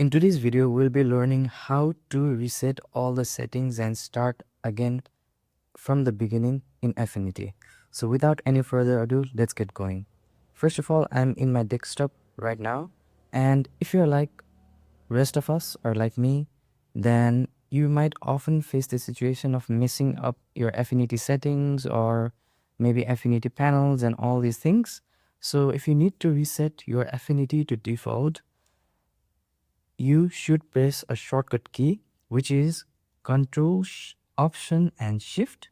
In today's video, we'll be learning how to reset all the settings and start again from the beginning in Affinity. So without any further ado, let's get going. First of all, I'm in my desktop right now. And if you're like rest of us or like me, then you might often face the situation of messing up your Affinity settings or maybe Affinity panels and all these things. So if you need to reset your Affinity to default, you should press a shortcut key, which is Control, Option and Shift.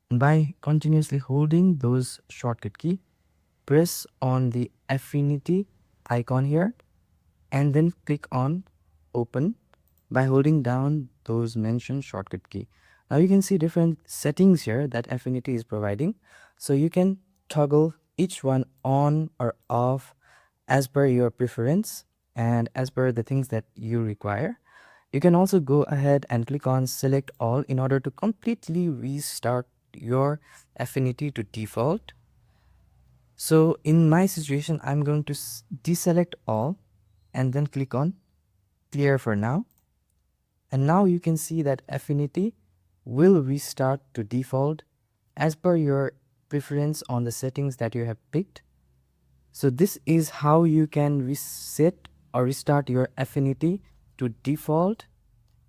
And by continuously holding those shortcut key, press on the Affinity icon here and then click on Open by holding down those mentioned shortcut key. Now you can see different settings here that Affinity is providing. So you can toggle each one on or off as per your preference and as per the things that you require. You can also go ahead and click on select all in order to completely restart your Affinity to default. So in my situation, I'm going to deselect all and then click on clear for now. And now you can see that Affinity will restart to default as per your preference on the settings that you have picked. So this is how you can reset or restart your Affinity to default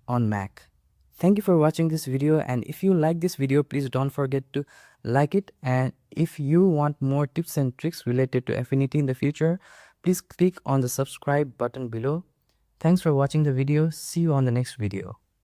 on Mac. Thank you for watching this video, and if you like this video, please don't forget to like it. And if you want more tips and tricks related to Affinity in the future, please click on the subscribe button below. Thanks for watching the video. See you on the next video.